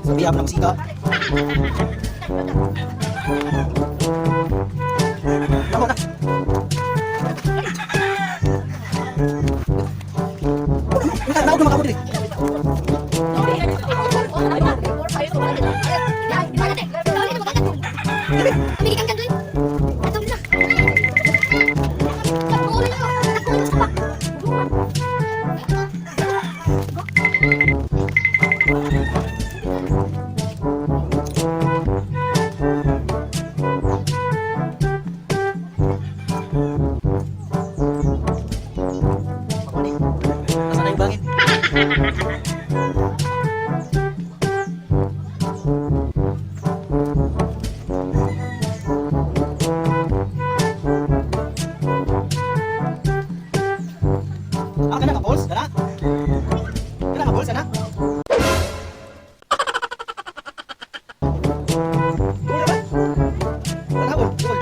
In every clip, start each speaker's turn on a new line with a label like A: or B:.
A: Sabi ako ng musika. Ako na. Nakakawag na makamod rin. Nasaan na yung bangin? Kana ka balls? Kana? Kana ka balls? Kana? Gol ba? Kana gol? Gol.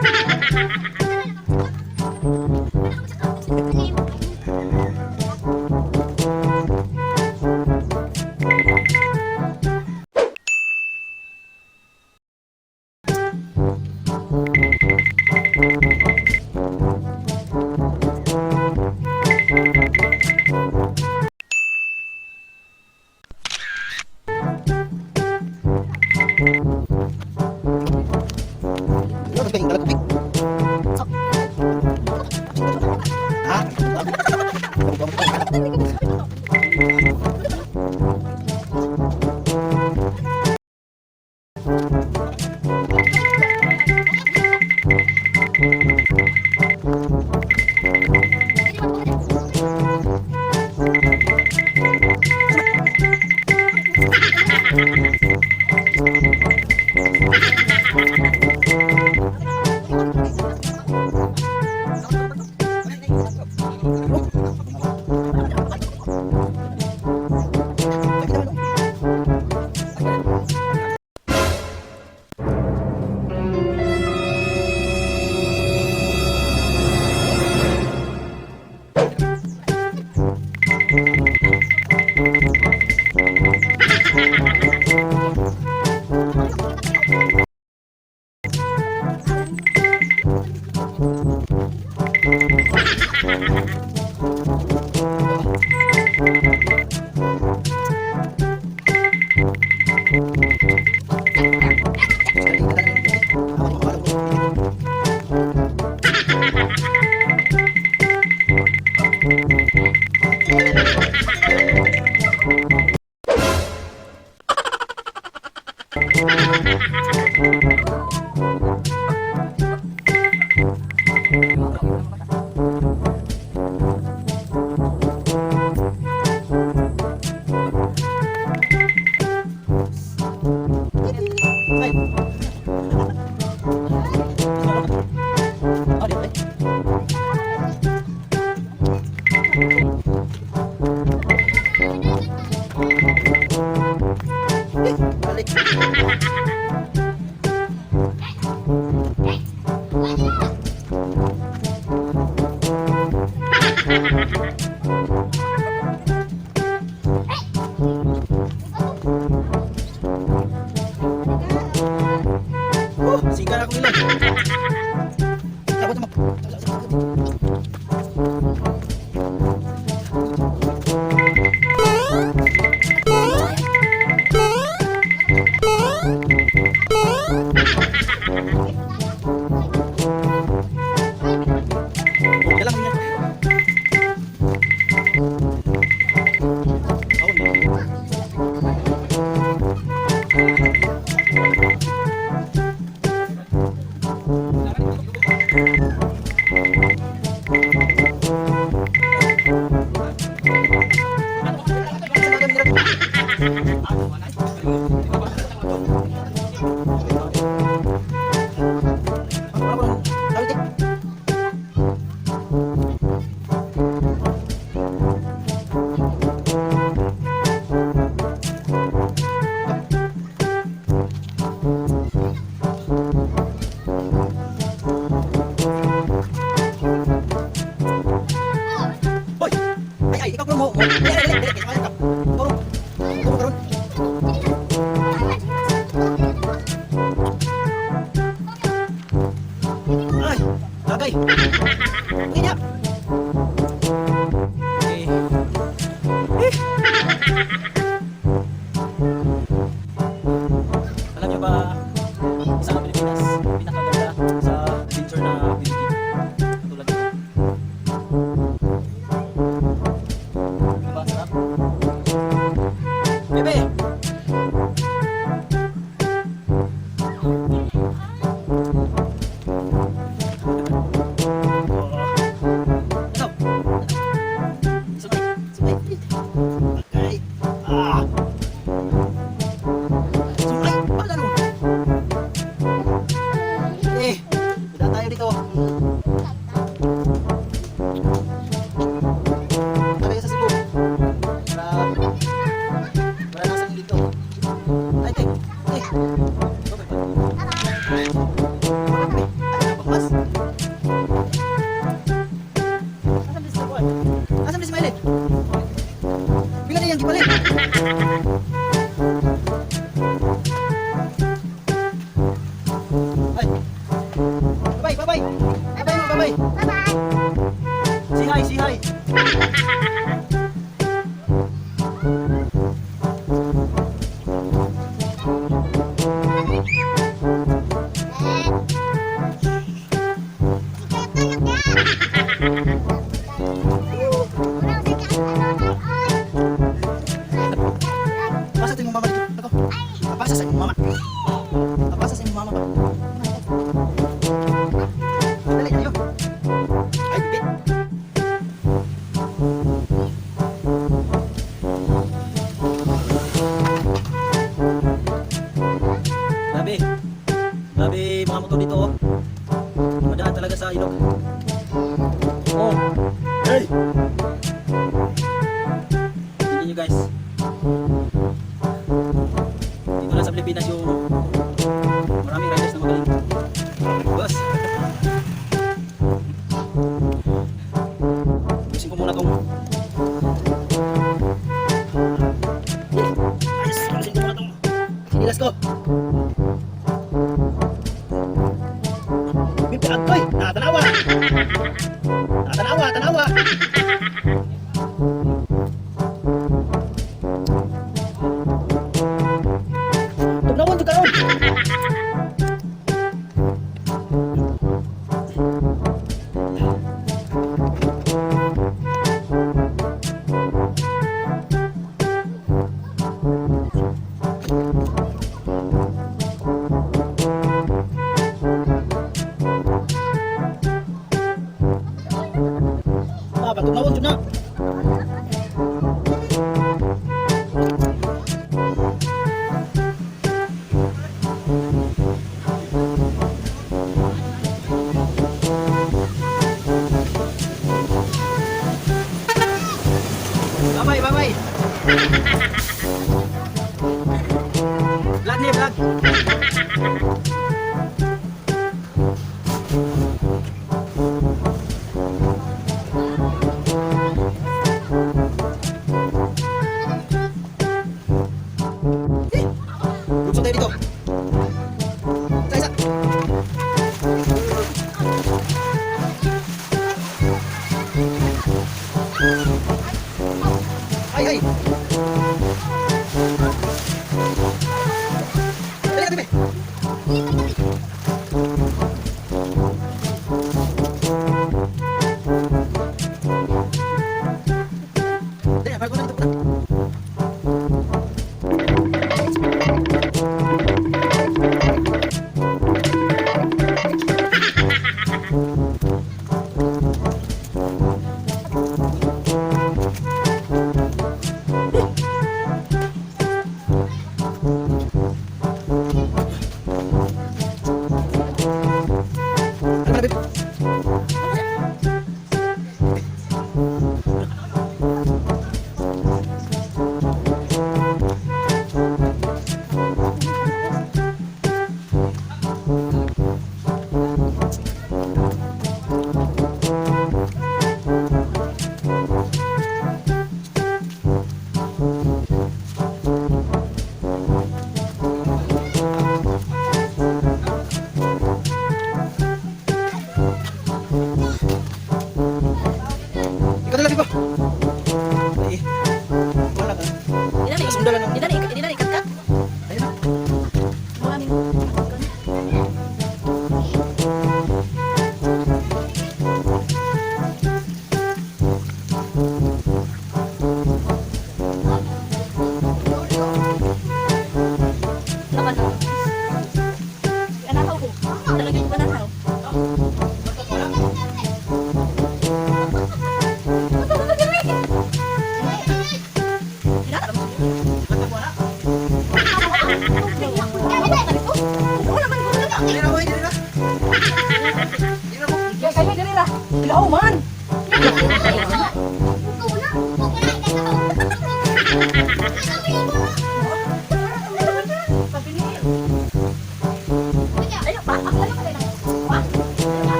A: Sigar ako nila. Sabot mo. mo. Dili. Kaya ka. Turun. Turun karon. Ay, lagay. Okay na. Okay. Alam niyo ba, isa ng Pilipinas, pinakaganda sa adventure na activity. Katulad nito. Diba, sarap? Bebe! Okay. Sumay. Palalo. Bida tayo dito. Tayo sa Cebu. Para nasa dito. Ay, te. Asam di Smiley? Bila dia yang gibalik? Bye bye. Bye. Si hi. Pasa sa imong mama dito. Ako. Pasa sa imong mama. Pasa sa imong mama ba? Dali ayo. Ay, bibit. Grabe mga motor dito oh. Madaan talaga sa ilog. Oh. Hey. Tingnan nyo guys. Dito lang sa Pilipinas yung maraming riders na magaling. Bus. Busin ko muna tong ayos, busin ko muna tong sinilas ko. Bibi agoy, tanawa. Tugnawan to karon. Tugnawan jud na. Bye. Vlog ni vlog. Lulusot tayo dito. Isa. Ay. Dali ka, Bebe. Dali, bago na dito pala.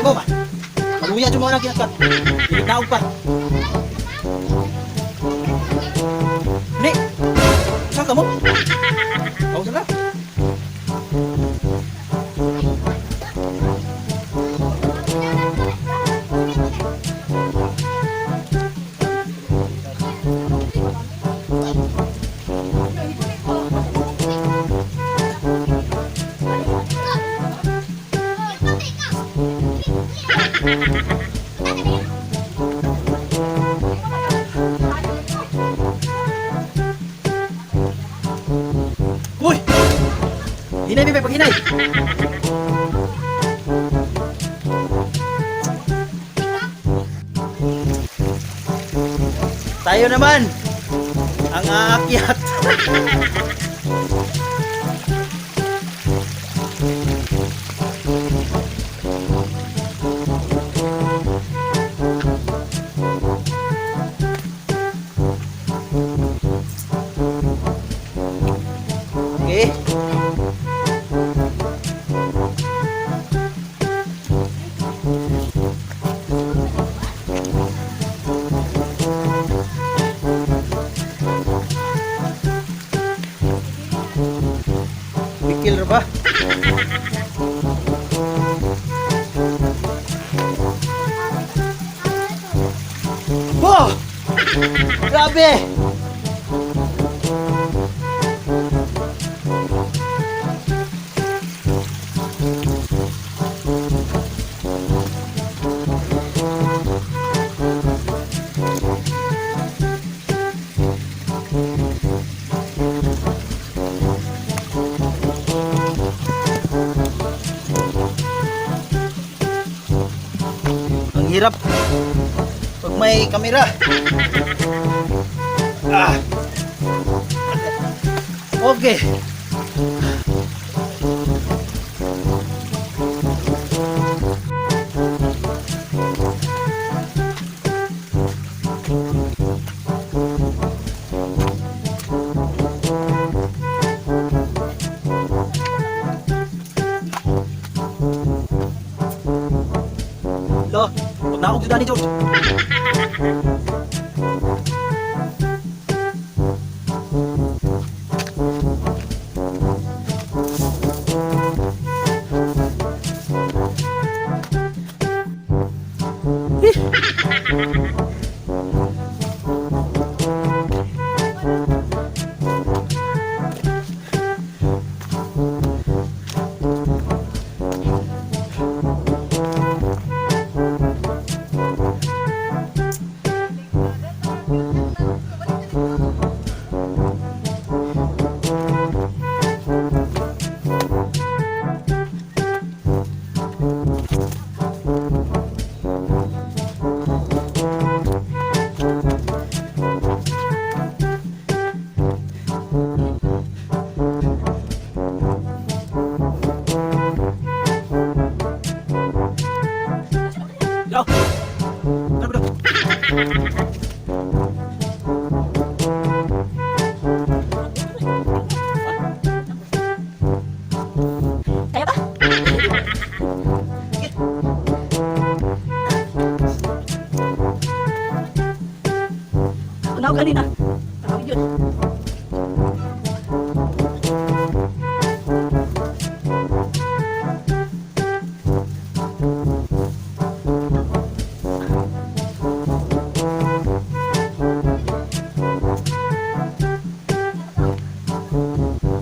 A: mo ba? Maluya dyan mo na kinakat. Naog pa. Ni, saan ka mo? Ako saan ka? Uy! Hinay, Bebe, pag hinay! Tayo naman! Ang aakyat! Okay. Pikil ba? Wow! Grabe! Ang hirap pag may kamera. Ah. Okay. Lo, huwag na akong juda ni George. Yo. Ano ba?
B: Kaya ba? Una ko kanina. Tawag yun.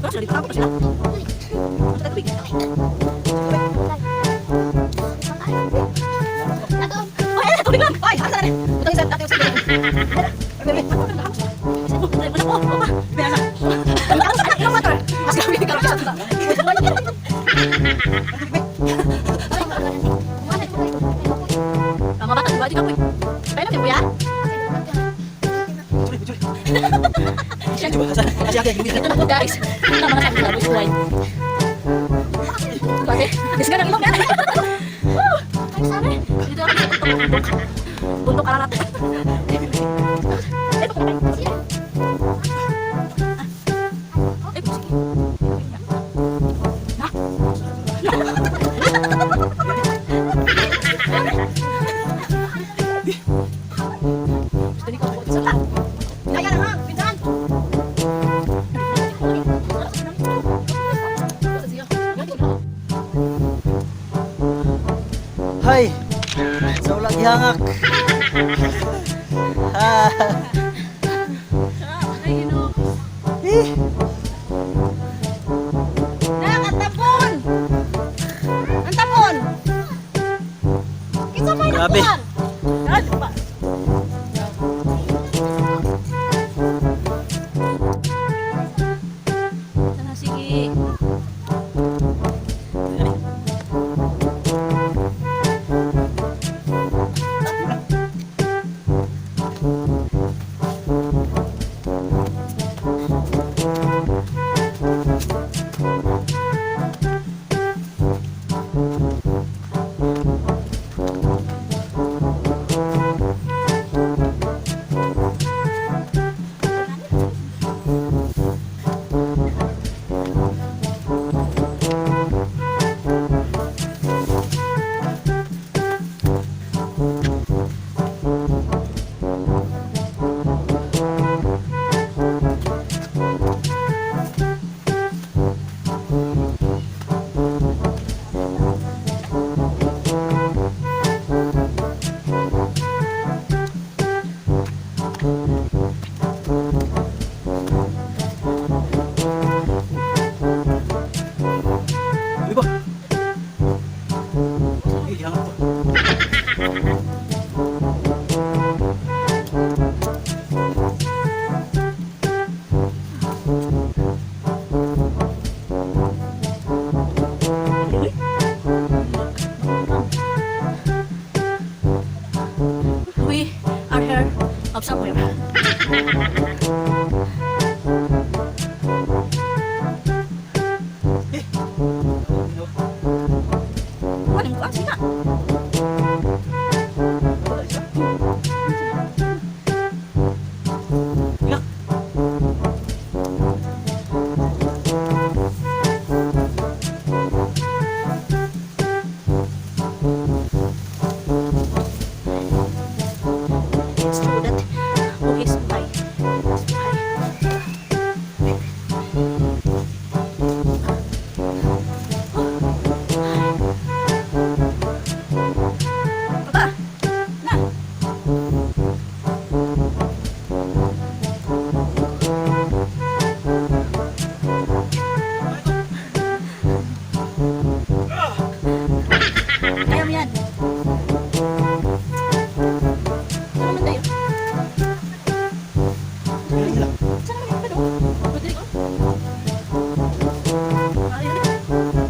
B: Terus dito ako pa sila. Sa tubig. Ay, sa tubig lang. Ay, asa na rin. Ito yung sa ating sa tubig. Bebe, ako na lang. Wala po. Opa. Bebe, ako sa ating motor. Mas kami di kami sa tubig. Mga bata, diba? Di ka po. Kaya natin, kuya? Ito na po, guys. Ito na mga sabi na buhay. Bakit? Gusto ka ng ilong yan. Ay, sabi. Dito ako sa bundok. Bundok ararat. Ay, pagkakay. Ay, sige. Ha?
A: Sa ulang gihangak. Ah.
B: Ay, no.
A: Eh.
B: Nak, ang tapon! Ang tapon! Kinsa may
A: Grabe.
B: nakuhan? Ah, pa. Sana, sige.
A: Uy ba? Eh, gihangak to.
B: We are here of somewhere.
A: Eh.
B: Ano ko? Sina?
A: Iyak.
B: It's true that okay, so bye. Baba! Na! Kaya mo yan. Saan naman tayo?
A: Galing lang.
B: Saan naman yung pwede? Pwede ko? Ay, dali.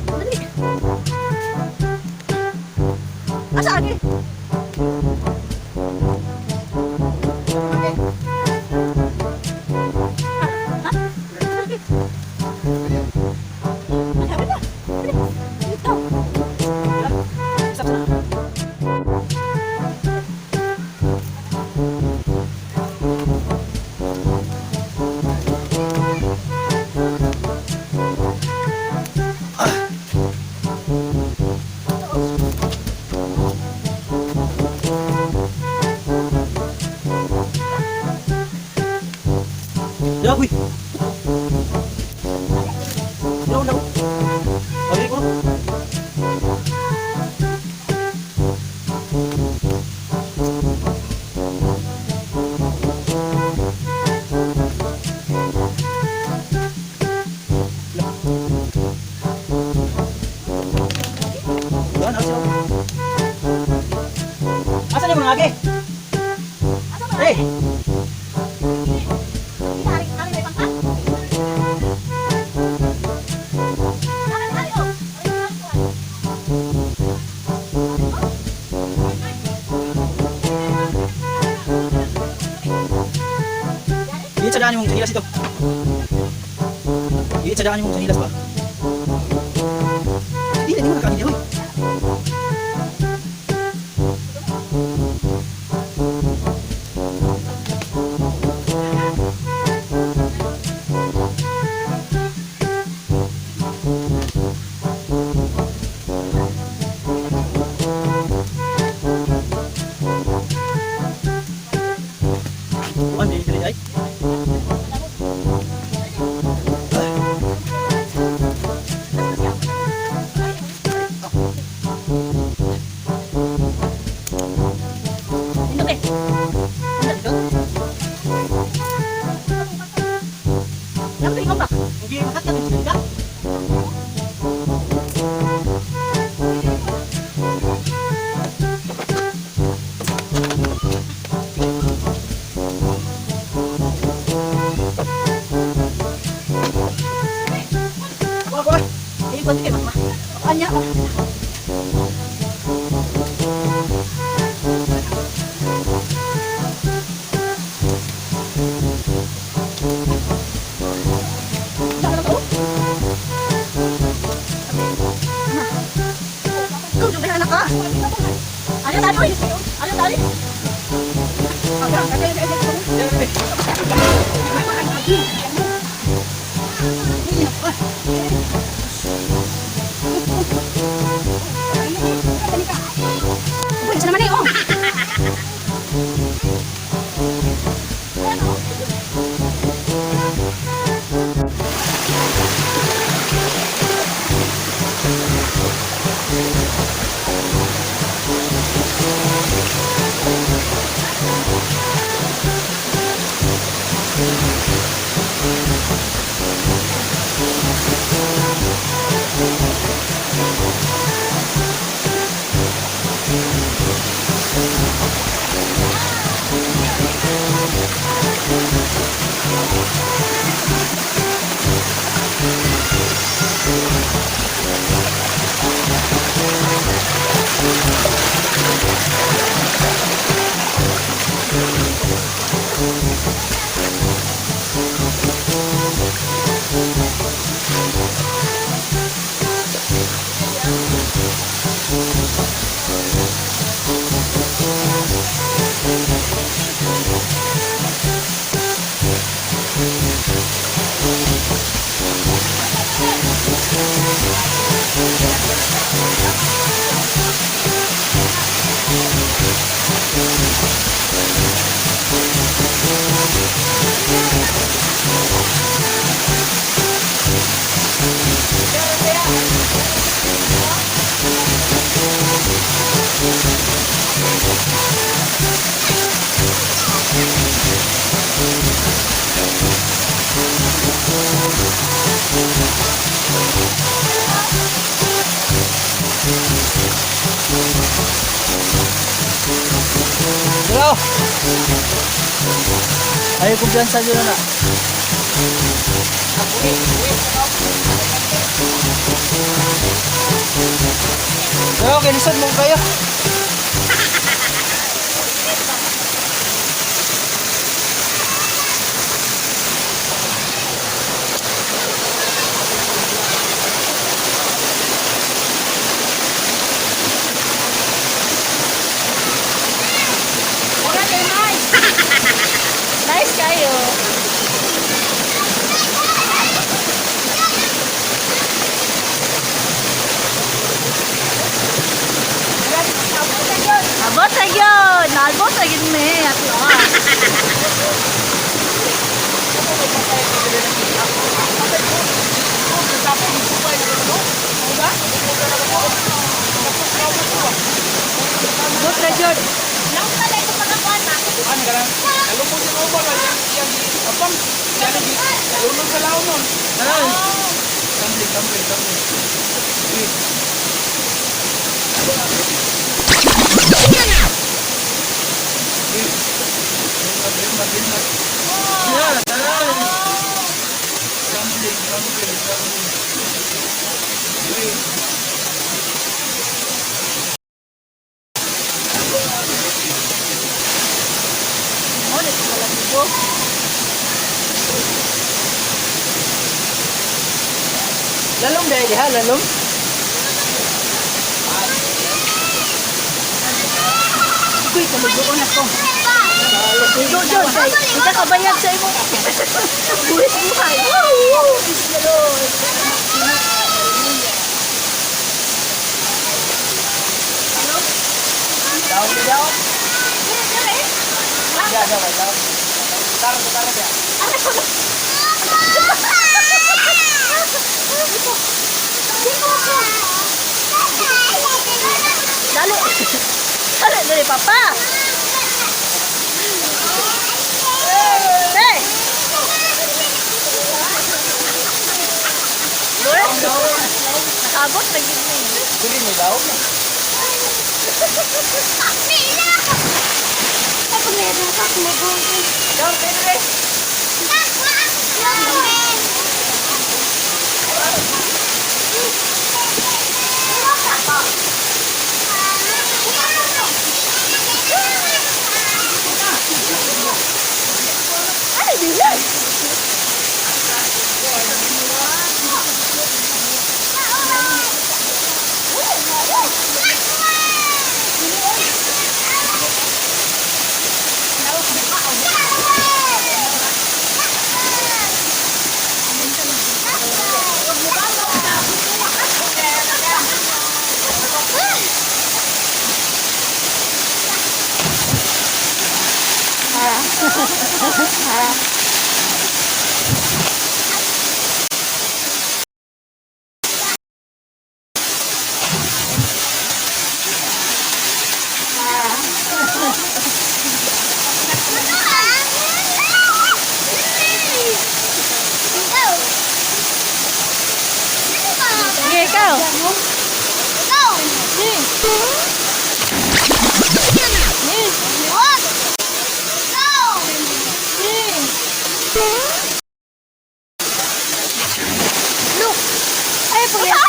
B: Dali. Asaan eh? Ha? Dali. Madami na. Dali. Dito.
A: Isa pa. Ya, wih. Daun, daun. Lagi ko. Yan, asin ako. Asan yung mga age?
B: Asa ba?
A: Eh,
B: Hari may pangkat? Hari, oh.
A: iitsadaan yung sanilas ito. Iitsadaan yung sanilas ba? Hindi mo nakain niya, hoy. Bukan di sini ay.
B: Pati kay mama. Anya. Ano tadi? Ano tadi? Uy, nasa naman eh, oh!
A: Hello. Ayo kumpiyansa dulu na. Pero kinisod mo kayo.
B: Nice kayo. Abot sa yun. Nalbot sa yun me. At lakas. Abot sa yun. Lang pala ito pagkakuan.
C: Ano ka lang? Alam mo siya ba ba yang apang yan di ulun sa laon nun.
A: Ano?
C: Kampi.
A: Ya, tanan.
B: Oh, dito pala dito.
A: Lalong dahil ha, lalong.
B: Uy, kalugoon ako. Doon, hindi ka kabayag sa imo. Buwis buhay. Wow! Bisya Lord.
A: Daw di daw.
B: Ya,
A: Ya, daw, daw. Taruh ya.
B: Dali. Dali, dali, Papa. Hey! Lord, nakabot na gini.
A: Dili ni daw.
B: Ako meron ako mag-uwi.
A: Daw, dili.
B: Sige, ikaw. Look. Ay, pagyan.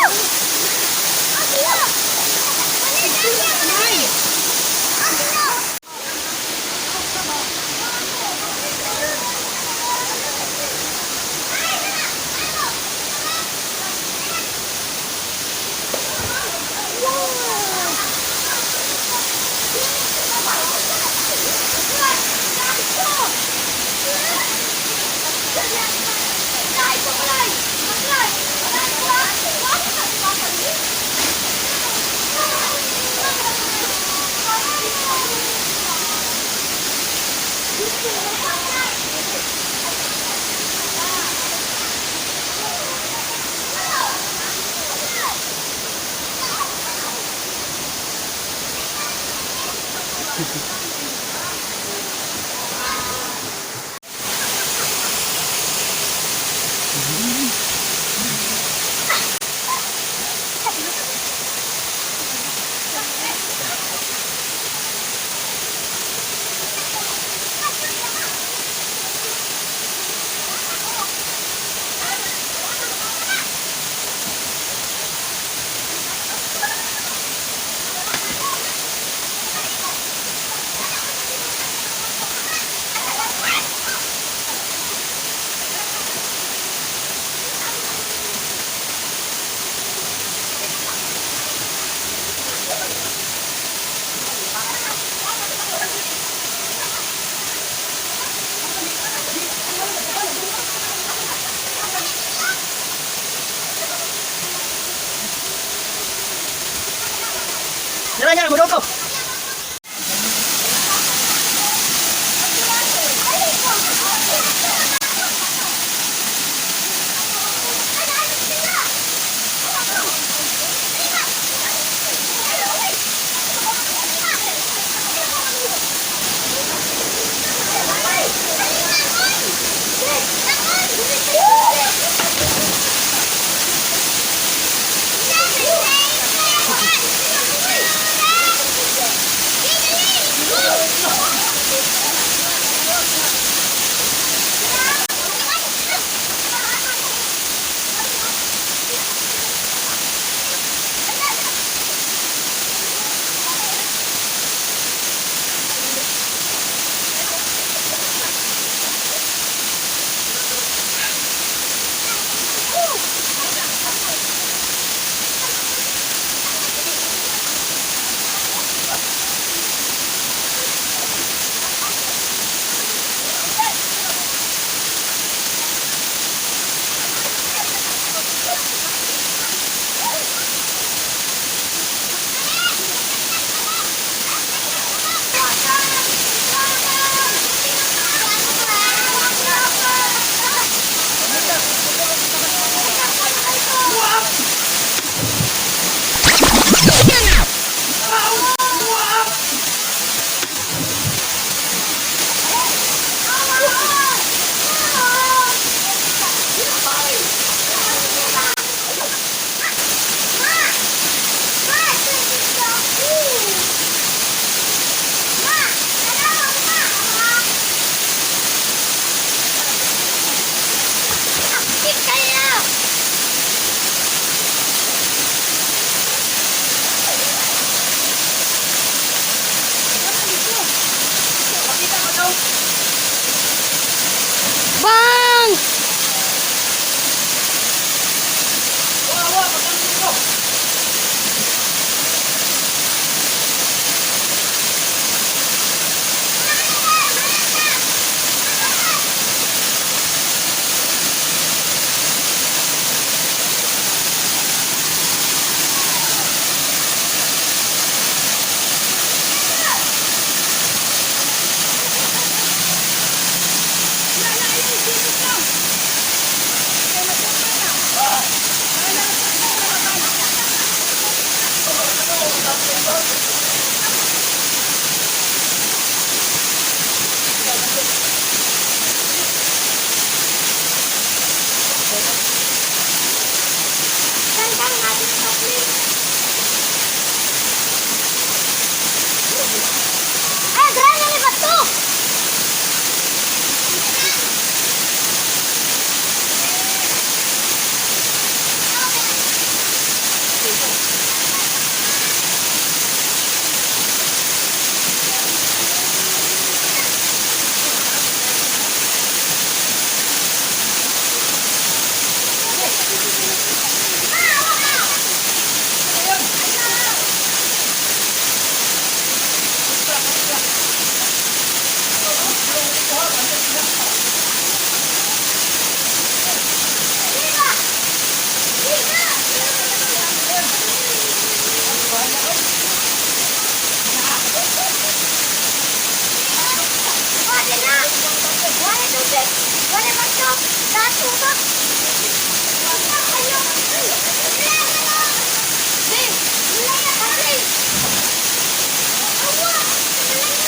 A: Nyala, godok ko.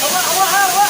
C: Awa, awa, awa.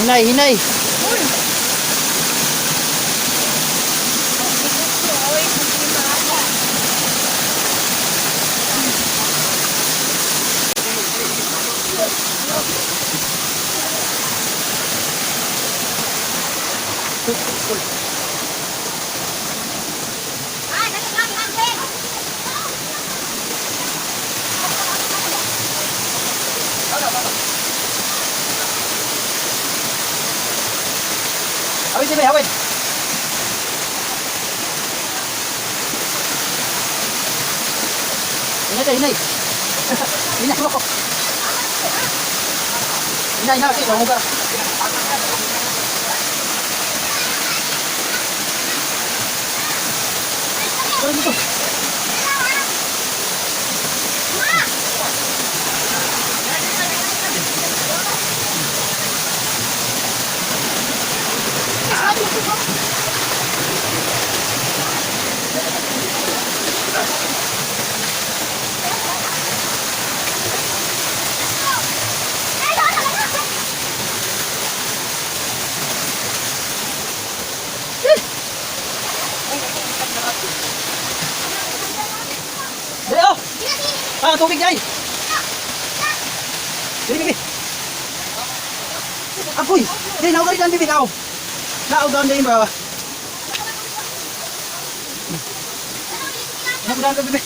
A: Hinay, hinay. Awit sini, awit. Hinay, hinay. Hinay mo. Hinay na, kasi mamuga. Ano dito? Dali oh! Ah, tubig dyan! Dali, bibi! Apoy! Dali, naog ka rin dyan, bibi, naog! Naog doon din, ba? Naog doon, bibi!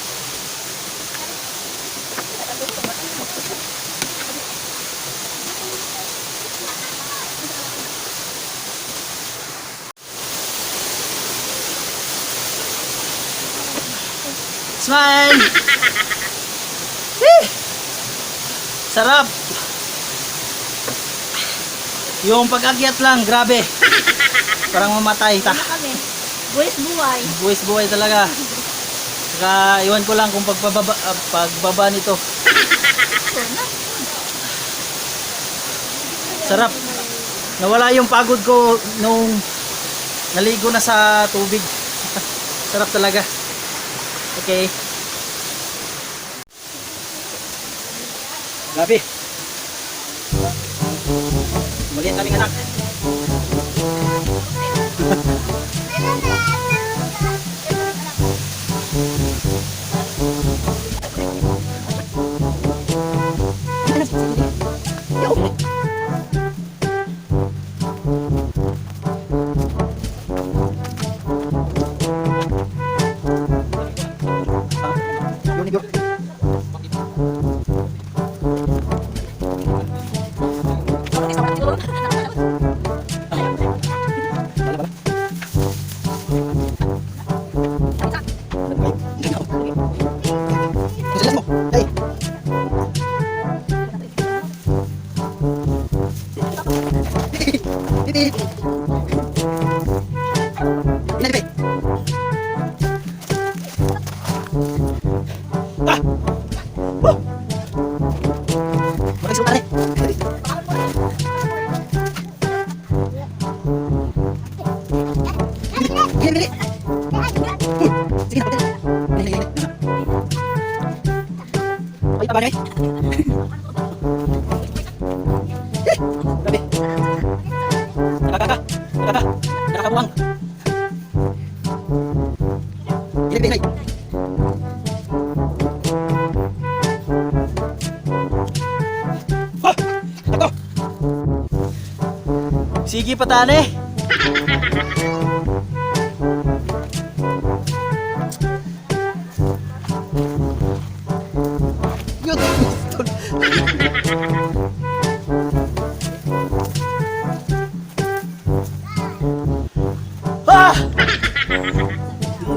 A: Smile! Whee! Sarap! Yung pag-akyat lang, grabe. Parang mamatay ta.
B: Ano kami? Buwis buhay.
A: Buwis buhay talaga. Saka iwan ko lang kung pagbaba nito. Sarap. Nawala yung pagod ko nung naligo na sa tubig. Sarap talaga. Okay. Grabe. Muli ang aming anak. Nakakabuang. Gilay. Ako. Sige patane.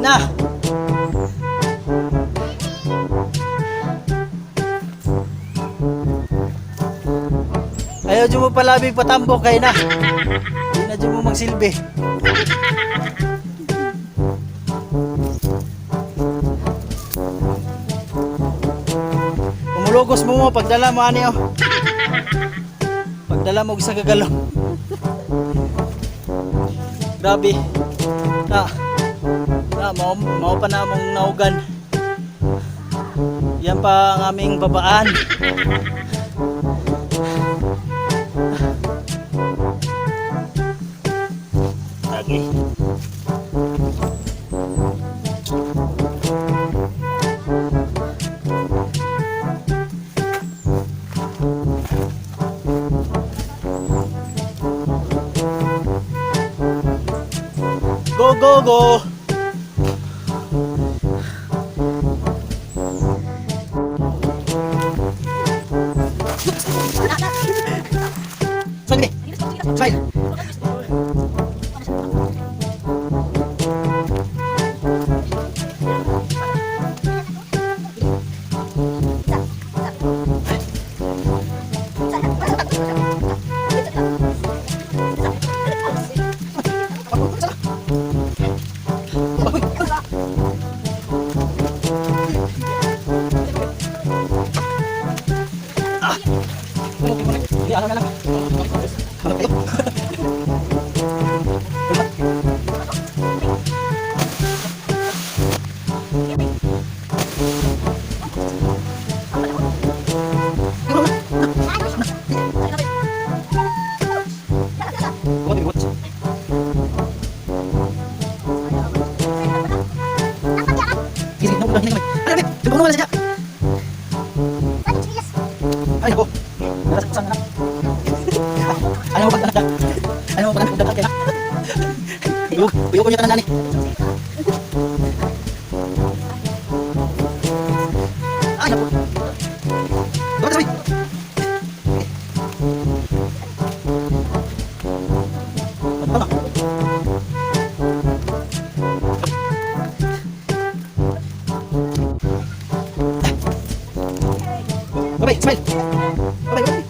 A: Na. Ayaw dyan mo palabing patambok kayo na. Hindi na dyan mo magsilbi. Umulugos mo pagdala mo ani oh. Pagdala mo sa gagalong. Grabe. Mao pa na mong naugan. Yan pa ang aming babaan. Okay. Go, go, go! Smile! Ay, ako. Nasa kusang na. Ayaw mo pagdanak. Ayaw mo pagdanak kaya. Uyok ko niya tanan ni. Ay, ako. Bakit sabi? Tama. Smile. Bye-bye.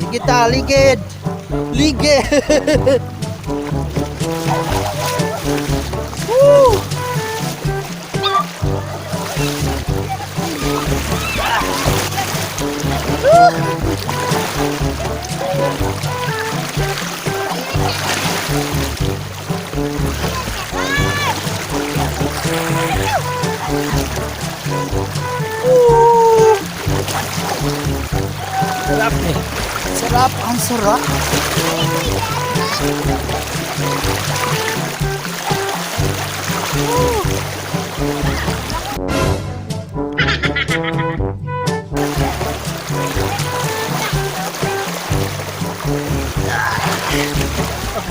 A: Ligid ta, ligid. Ligid. Woo! Sarap nih. Sarap, ang sarap.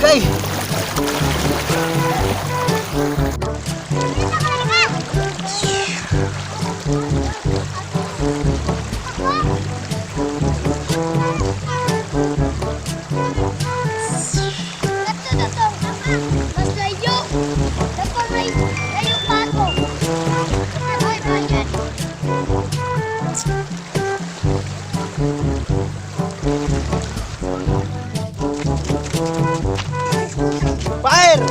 A: Okay.
B: Mas layo. Dapat layo pa ako. Ay, Brian.
A: Fire!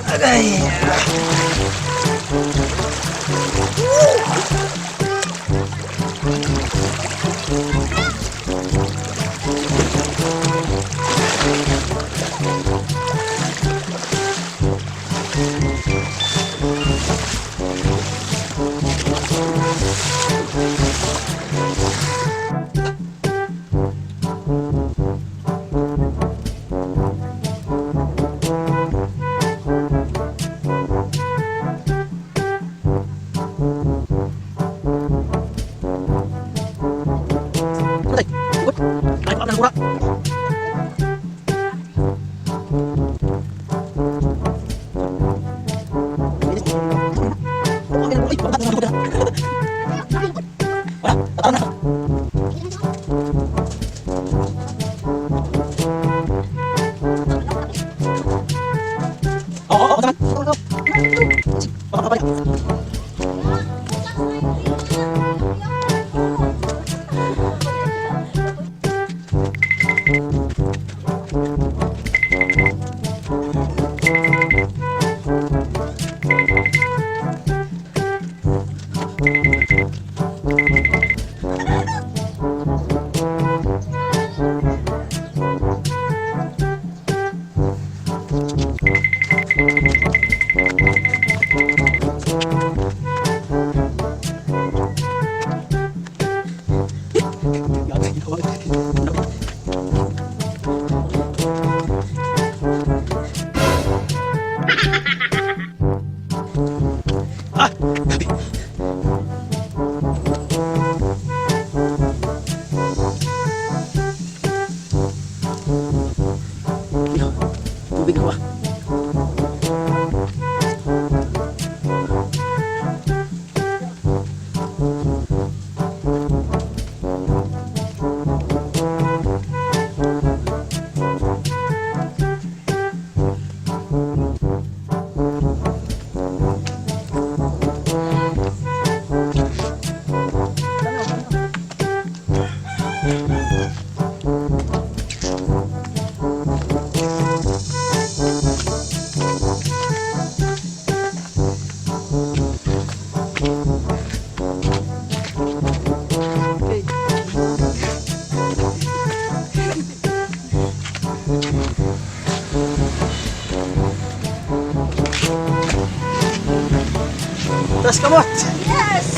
A: Agay. Tas kamot.
B: Yes!